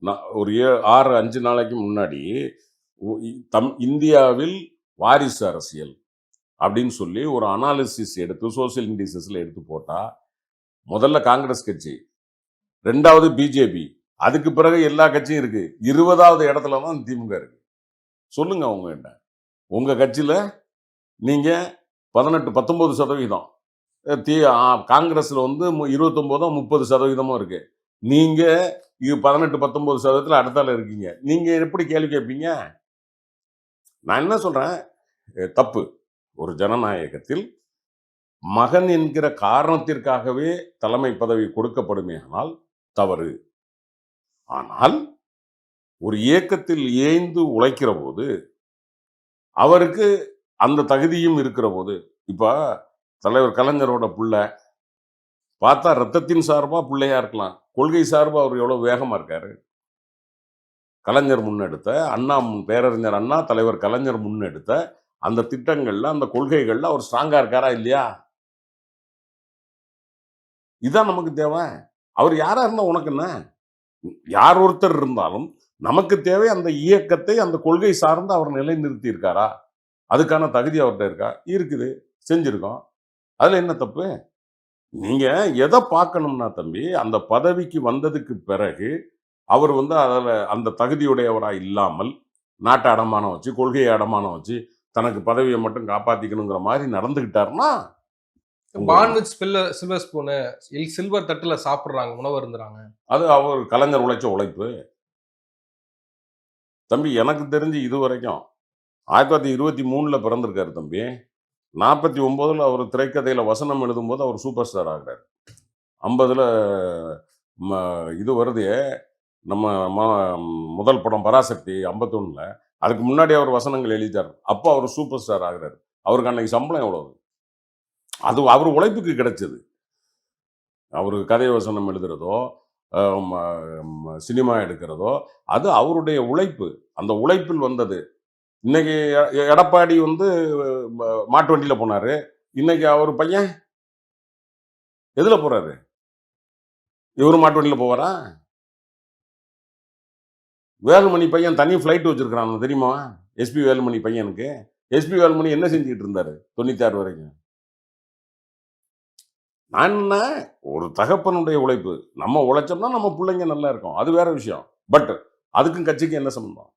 நான் ஒரு 6, 5 நாளைக்கு முன்னாடி இந்தியாவில் வாரிசு அரசியல் அப்படின்னு சொல்லி ஒரு அனாலிசிஸ் எடுத்து சோசியல் இண்டிசஸ்ல எடுத்து போட்டா, முதல்ல காங்கிரஸ் கட்சி, 2வது பிஜேபி, அதுக்கு பிறகு எல்லா கட்சியும் இருக்கு. 20வது இடத்துல தான் திமுக இருக்கு. சொல்லுங்க அவங்க என்ன? உங்க கட்சியில நீங்க 18, 19% காங்கிரஸ்ல வந்து 29 30% இருக்கு. நீங்க இது 18, 19% அடுத்தால இருக்கீங்க. நீங்க எப்படி கேள்வி கேட்பீங்க? நான் என்ன சொல்றேன், தப்பு. ஒரு ஜனநாயகத்தில் மகன் என்கிற காரணத்திற்காகவே தலைமை பதவி கொடுக்கப்படுமேயானால் தவறு. ஆனால் ஒரு இயக்கத்தில் ஏய்ந்து உழைக்கிற போது அவருக்கு அந்த தகுதியும் இருக்கிற போது, இப்ப தலைவர் கலைஞரோட புள்ள பார்த்தா ரத்தத்தின் சார்பா பிள்ளையா இருக்கலாம். கொள்கை சார்பா அவர் எவ்வளவு வேகமா இருக்காரு. கலைஞர் முன்னெடுத்த பேரறிஞர் அண்ணா, தலைவர் கலைஞர் முன்னெடுத்த அந்த திட்டங்கள்ல, அந்த கொள்கைகள்ல அவர் ஸ்ட்ராங்கா இருக்காரா இல்லையா? இதான் நமக்கு தேவை. அவர் யாரா இருந்தா உனக்கு என்ன? யார் ஒருத்தர் இருந்தாலும் நமக்கு தேவை அந்த இயக்கத்தை, அந்த கொள்கை சார்ந்து அவர் நிலைநிறுத்தி இருக்காரா? அதுக்கான தகுதி அவர்ட்ட இருக்கா? இருக்குது. செஞ்சிருக்கோம். அதுல என்ன தப்பு? நீங்க எத பார்க்கணும்னா தம்பி, அந்த பதவிக்கு வந்ததுக்கு பிறகு, அவர் வந்து அதுல அந்த தகுதியுடையவரா இல்லாமல், நாட்ட அடமானம் வச்சு, கொள்கையை அடமானம் வச்சு, தனக்கு பதவிய மட்டும் காப்பாத்திக்கணுங்கிற மாரி நடந்துக்கிட்டாருன்னா, உங்க பான் வித் சில்வர் ஸ்பூனு, சில்வர் தட்டுல சாப்பிடுறாங்க, உணவு அருந்துறாங்க. அது அவர் கலைஞர் உழைச்ச உழைப்பு. தம்பி எனக்கு தெரிஞ்சு இதுவரைக்கும் 1923ல பிறந்திருக்காரு தம்பி. 49ல அவர் திரைக்கதையில வசனம் எழுதும்போது அவர் சூப்பர் ஸ்டார் ஆகுறாரு. 50ல இது வருதே நம்ம முதல் படம் பராசக்தி 51ல. அதுக்கு முன்னாடி அவர் வசனங்கள் எழுதிட்டார். அப்போ அவர் சூப்பர் ஸ்டார் ஆகுறாரு. அவருக்கு அன்னைக்கு சம்பளம் எவ்வளவு? அது அவர் உழைப்புக்கு கிடைச்சது. அவரு கதை வசனம் எழுதுறதோ, சினிமா எடுக்கிறதோ, அது அவருடைய உழைப்பு. அந்த உழைப்பில் வந்தது. இன்னைக்கு எடப்பாடி வந்து மாட்டு வண்டியில போனாரு. இன்னைக்கு அவர் பையன் எதுல போறாரு? இவரு மாட்டு வண்டியில போவாரா? வேலுமணி பையன் தனி ஃபிளைட் வச்சிருக்கான் தெரியுமா? எஸ்பி வேலுமணி பையனுக்கு. எஸ்பி வேலுமணி என்ன செஞ்சுட்டு இருந்தாரு 96 வரைக்கும்? நான் என்ன, ஒரு தகப்பனுடைய உழைப்பு. நம்ம உழைச்சோம்னா நம்ம பிள்ளைங்க நல்லா இருக்கும். அது வேற விஷயம். பட் அதுக்கும் கட்சிக்கு என்ன சம்பந்தம்?